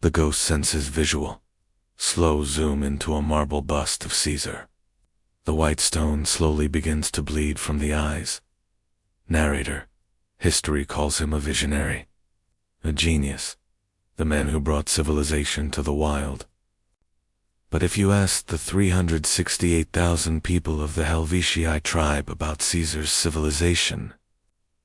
The ghost senses visual. Slow zoom into a marble bust of Caesar. The white stone slowly begins to bleed from the eyes. Narrator. History calls him a visionary. A genius. The man who brought civilization to the wild. But if you asked the 368,000 people of the Helvetii tribe about Caesar's civilization,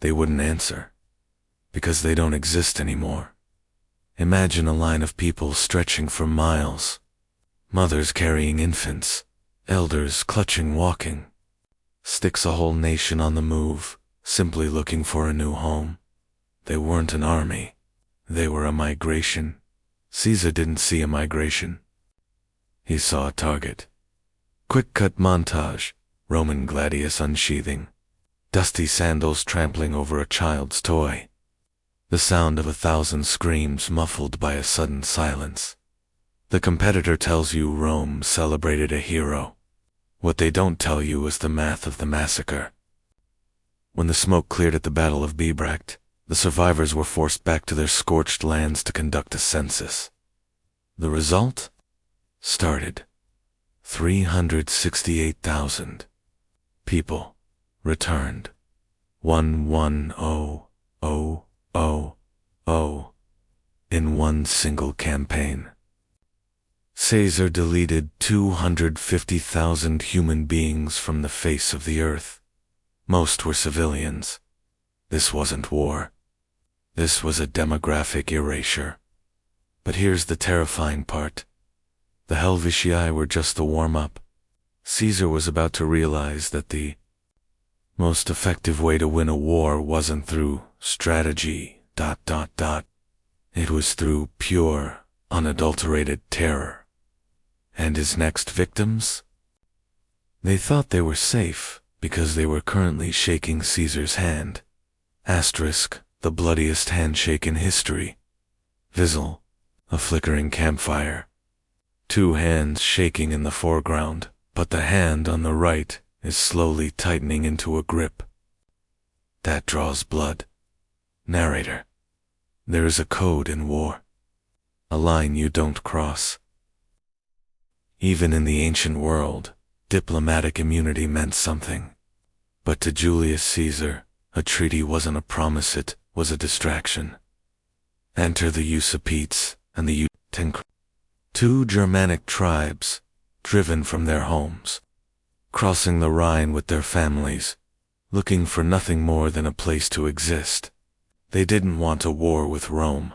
they wouldn't answer. Because they don't exist anymore. Imagine a line of people stretching for miles. Mothers carrying infants. Elders clutching walking. Sticks a whole nation on the move, simply looking for a new home. They weren't an army. They were a migration. Caesar didn't see a migration. He saw a target. Quick-cut montage. Roman gladius unsheathing. Dusty sandals trampling over a child's toy. The sound of 1,000 screams muffled by a sudden silence. The competitor tells you Rome celebrated a hero. What they don't tell you is the math of the massacre. When the smoke cleared at the Battle of Bibracte, the survivors were forced back to their scorched lands to conduct a census. The result? Started. 368,000 people returned. 110,000 in one single campaign. Caesar deleted 250,000 human beings from the face of the earth. Most were civilians. This wasn't war. This was a demographic erasure. But here's the terrifying part. The Helvetii were just the warm-up. Caesar was about to realize that the most effective way to win a war wasn't through strategy, ... It was through pure, unadulterated terror. And his next victims? They thought they were safe because they were currently shaking Caesar's hand. Asterisk, the bloodiest handshake in history. Visual, a flickering campfire. 2 hands shaking in the foreground, but the hand on the right is slowly tightening into a grip. That draws blood. Narrator. There is a code in war. A line you don't cross. Even in the ancient world, diplomatic immunity meant something. But to Julius Caesar, a treaty wasn't a promise, it was a distraction. Enter the Usipetes and the Utenc, 2 Germanic tribes, driven from their homes, crossing the Rhine with their families, looking for nothing more than a place to exist. They didn't want a war with Rome.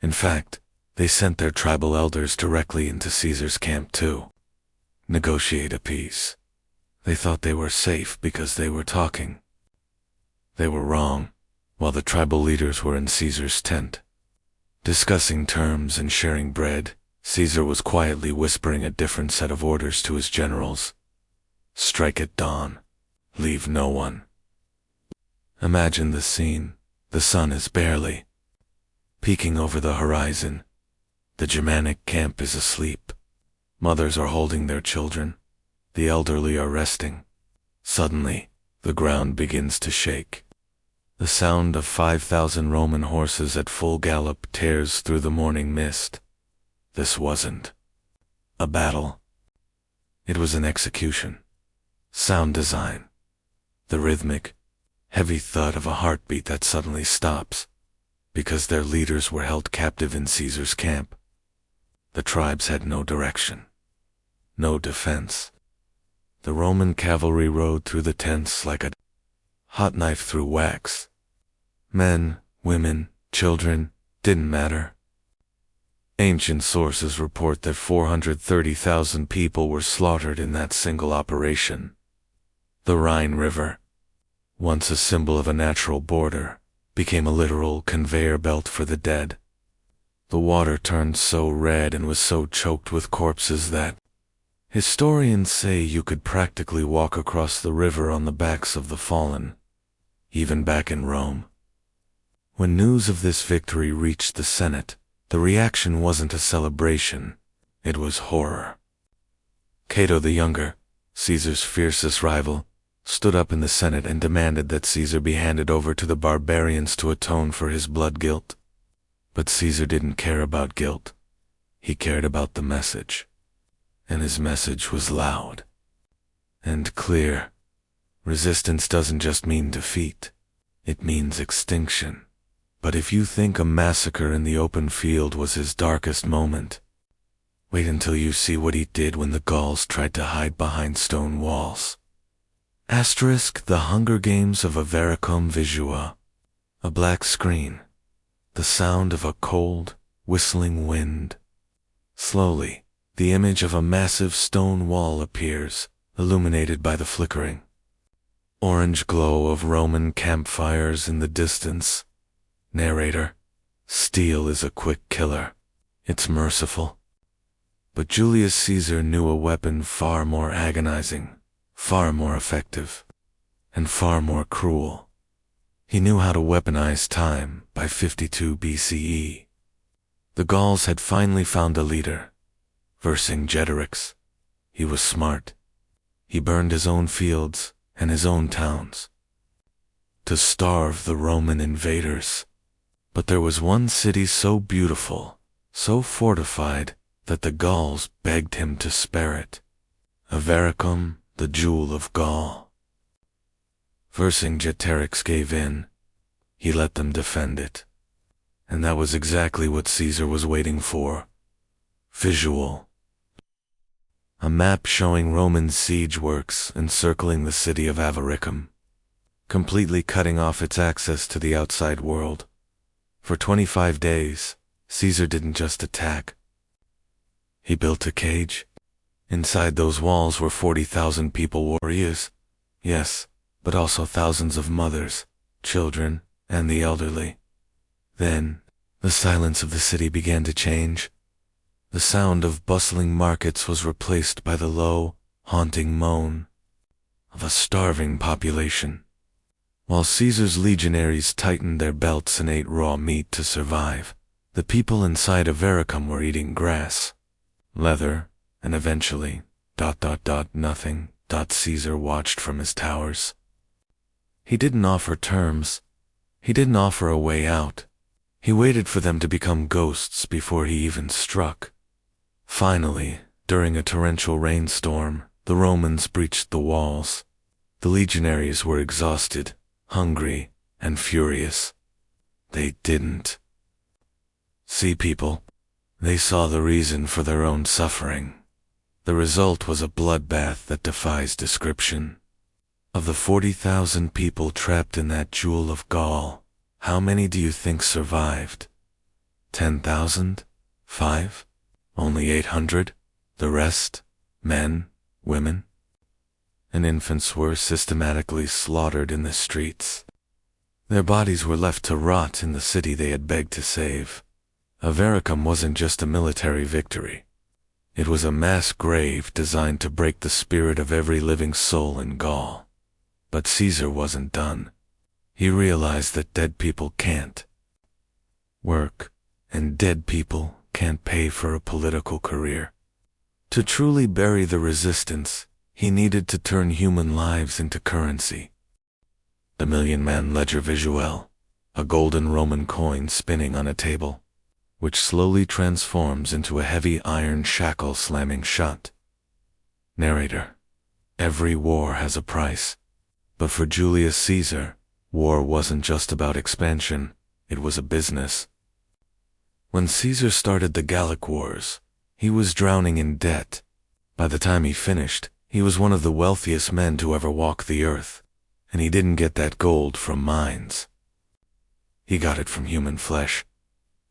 In fact, they sent their tribal elders directly into Caesar's camp to negotiate a peace. They thought they were safe because they were talking. They were wrong. While the tribal leaders were in Caesar's tent, discussing terms and sharing bread, Caesar was quietly whispering a different set of orders to his generals. Strike at dawn. Leave no one. Imagine the scene. The sun is barely peeking over the horizon. The Germanic camp is asleep. Mothers are holding their children. The elderly are resting. Suddenly, the ground begins to shake. The sound of 5,000 Roman horses at full gallop tears through the morning mist. This wasn't a battle. It was an execution. Sound design. The rhythmic, heavy thud of a heartbeat that suddenly stops, because their leaders were held captive in Caesar's camp. The tribes had no direction, no defense. The Roman cavalry rode through the tents like a hot knife through wax. Men, women, children, didn't matter. Ancient sources report that 430,000 people were slaughtered in that single operation. The Rhine River, once a symbol of a natural border, became a literal conveyor belt for the dead. The water turned so red and was so choked with corpses that historians say you could practically walk across the river on the backs of the fallen, even back in Rome. When news of this victory reached the Senate, the reaction wasn't a celebration, it was horror. Cato the Younger, Caesar's fiercest rival, stood up in the Senate and demanded that Caesar be handed over to the barbarians to atone for his blood guilt. But Caesar didn't care about guilt. He cared about the message. And his message was loud and clear. Resistance doesn't just mean defeat. It means extinction. But if you think a massacre in the open field was his darkest moment, wait until you see what he did when the Gauls tried to hide behind stone walls. The Hunger Games of Avaricum Visua. A black screen. The sound of a cold, whistling wind. Slowly, the image of a massive stone wall appears, illuminated by the flickering orange glow of Roman campfires in the distance. Narrator: steel is a quick killer. It's merciful. But Julius Caesar knew a weapon far more agonizing, far more effective, and far more cruel. He knew how to weaponize time by 52 BCE. The Gauls had finally found a leader, Vercingetorix. He was smart. He burned his own fields and his own towns to starve the Roman invaders. But there was one city so beautiful, so fortified, that the Gauls begged him to spare it. Avaricum, the jewel of Gaul. Vercingetorix gave in. He let them defend it. And that was exactly what Caesar was waiting for. Visual. A map showing Roman siege works encircling the city of Avaricum, completely cutting off its access to the outside world. For 25 days, Caesar didn't just attack. He built a cage. Inside those walls were 40,000 people, warriors. Yes, but also thousands of mothers, children, and the elderly. Then, the silence of the city began to change. The sound of bustling markets was replaced by the low, haunting moan of a starving population. While Caesar's legionaries tightened their belts and ate raw meat to survive, the people inside Avaricum were eating grass, leather, and eventually, nothing. Caesar watched from his towers. He didn't offer terms. He didn't offer a way out. He waited for them to become ghosts before he even struck. Finally, during a torrential rainstorm, the Romans breached the walls. The legionaries were exhausted, hungry, and furious. They didn't see people. They saw the reason for their own suffering. The result was a bloodbath that defies description. Of the 40,000 people trapped in that jewel of Gaul, how many do you think survived? 10,000? 5? Only 800? The rest? Men? Women? And infants were systematically slaughtered in the streets. Their bodies were left to rot in the city they had begged to save. Avaricum wasn't just a military victory. It was a mass grave designed to break the spirit of every living soul in Gaul. But Caesar wasn't done. He realized that dead people can't work, and dead people can't pay for a political career. To truly bury the resistance, he needed to turn human lives into currency. The million-man ledger visuel, a golden Roman coin spinning on a table, which slowly transforms into a heavy iron shackle slamming shut. Narrator: every war has a price. But for Julius Caesar, war wasn't just about expansion, it was a business. When Caesar started the Gallic Wars, he was drowning in debt. By the time he finished, he was one of the wealthiest men to ever walk the earth, and he didn't get that gold from mines. He got it from human flesh.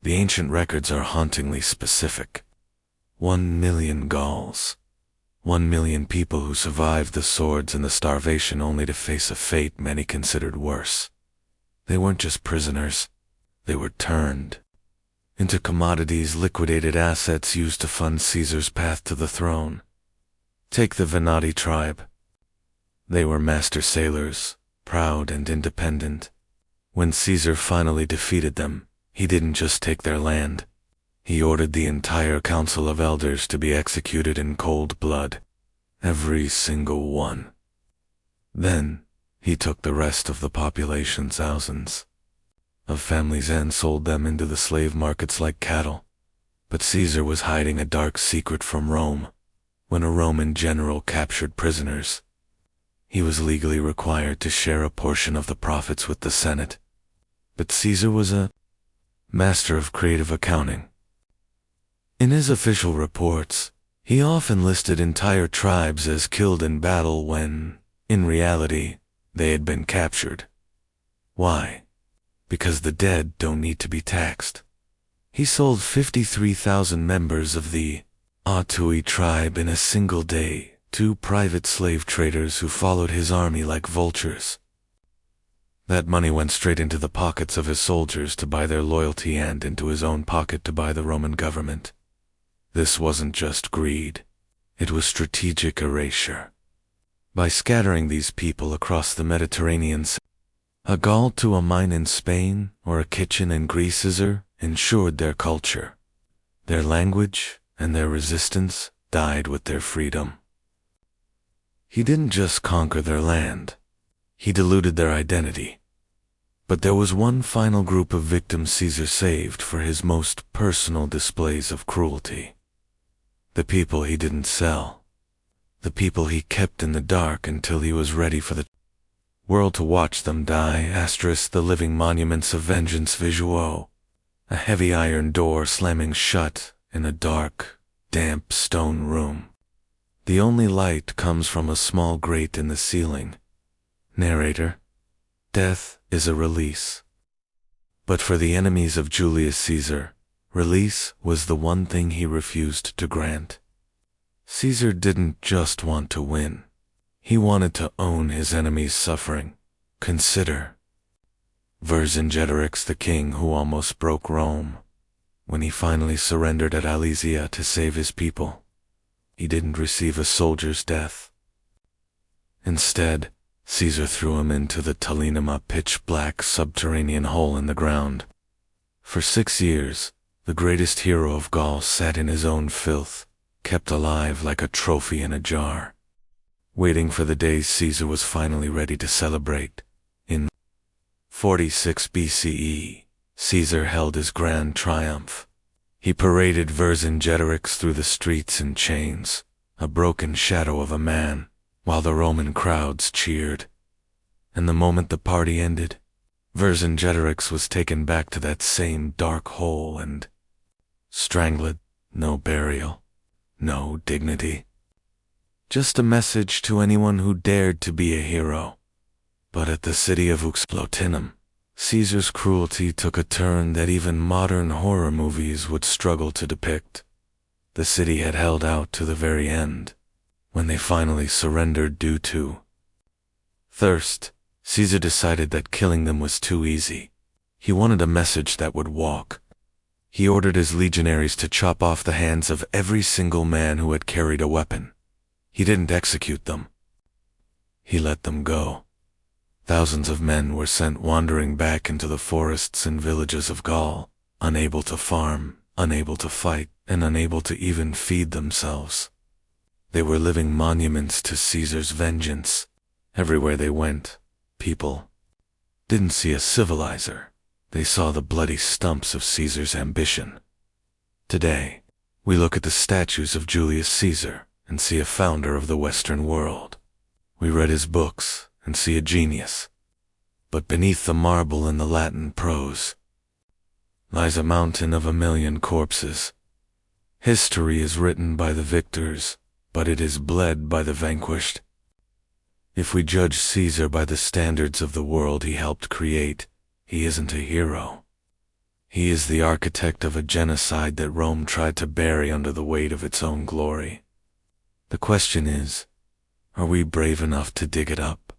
The ancient records are hauntingly specific. 1 million Gauls. 1 million people who survived the swords and the starvation only to face a fate many considered worse. They weren't just prisoners. They were turned into commodities, liquidated assets used to fund Caesar's path to the throne. Take the Venati tribe. They were master sailors, proud and independent. When Caesar finally defeated them, he didn't just take their land. He ordered the entire council of elders to be executed in cold blood. Every single one. Then, he took the rest of the population, thousands of families and sold them into the slave markets like cattle. But Caesar was hiding a dark secret from Rome. When a Roman general captured prisoners, he was legally required to share a portion of the profits with the Senate. But Caesar was a master of creative accounting. In his official reports, he often listed entire tribes as killed in battle when, in reality, they had been captured. Why? Because the dead don't need to be taxed. He sold 53,000 members of the Autui tribe in a single day to private slave traders who followed his army like vultures. That money went straight into the pockets of his soldiers to buy their loyalty and into his own pocket to buy the Roman government. This wasn't just greed. It was strategic erasure. By scattering these people across the Mediterranean, a Gaul to a mine in Spain or a kitchen in Greece ensured their culture, their language, and their resistance died with their freedom. He didn't just conquer their land. He diluted their identity. But there was one final group of victims Caesar saved for his most personal displays of cruelty. The people he didn't sell. The people he kept in the dark until he was ready for the world to watch them die. The living monuments of vengeance visuo. A heavy iron door slamming shut in a dark, damp stone room. The only light comes from a small grate in the ceiling. Narrator: death is a release. But for the enemies of Julius Caesar, release was the one thing he refused to grant. Caesar didn't just want to win. He wanted to own his enemies' suffering. Consider Vercingetorix, the king who almost broke Rome. When he finally surrendered at Alesia to save his people, he didn't receive a soldier's death. Instead, Caesar threw him into the Talinum, a pitch-black subterranean hole in the ground. For 6 years, the greatest hero of Gaul sat in his own filth, kept alive like a trophy in a jar, waiting for the day Caesar was finally ready to celebrate. In 46 BCE, Caesar held his grand triumph. He paraded Vercingetorix through the streets in chains, a broken shadow of a man, while the Roman crowds cheered. And the moment the party ended, Vercingetorix was taken back to that same dark hole and strangled. No burial, no dignity. Just a message to anyone who dared to be a hero. But at the city of Uxlotinum, Caesar's cruelty took a turn that even modern horror movies would struggle to depict. The city had held out to the very end. When they finally surrendered due to thirst, Caesar decided that killing them was too easy. He wanted a message that would walk. He ordered his legionaries to chop off the hands of every single man who had carried a weapon. He didn't execute them. He let them go. Thousands of men were sent wandering back into the forests and villages of Gaul, unable to farm, unable to fight, and unable to even feed themselves. They were living monuments to Caesar's vengeance. Everywhere they went, people didn't see a civilizer. They saw the bloody stumps of Caesar's ambition. Today, we look at the statues of Julius Caesar and see a founder of the Western world. We read his books and see a genius. But beneath the marble and the Latin prose lies a mountain of 1,000,000 corpses. History is written by the victors, but it is bled by the vanquished. If we judge Caesar by the standards of the world he helped create, he isn't a hero. He is the architect of a genocide that Rome tried to bury under the weight of its own glory. The question is, are we brave enough to dig it up?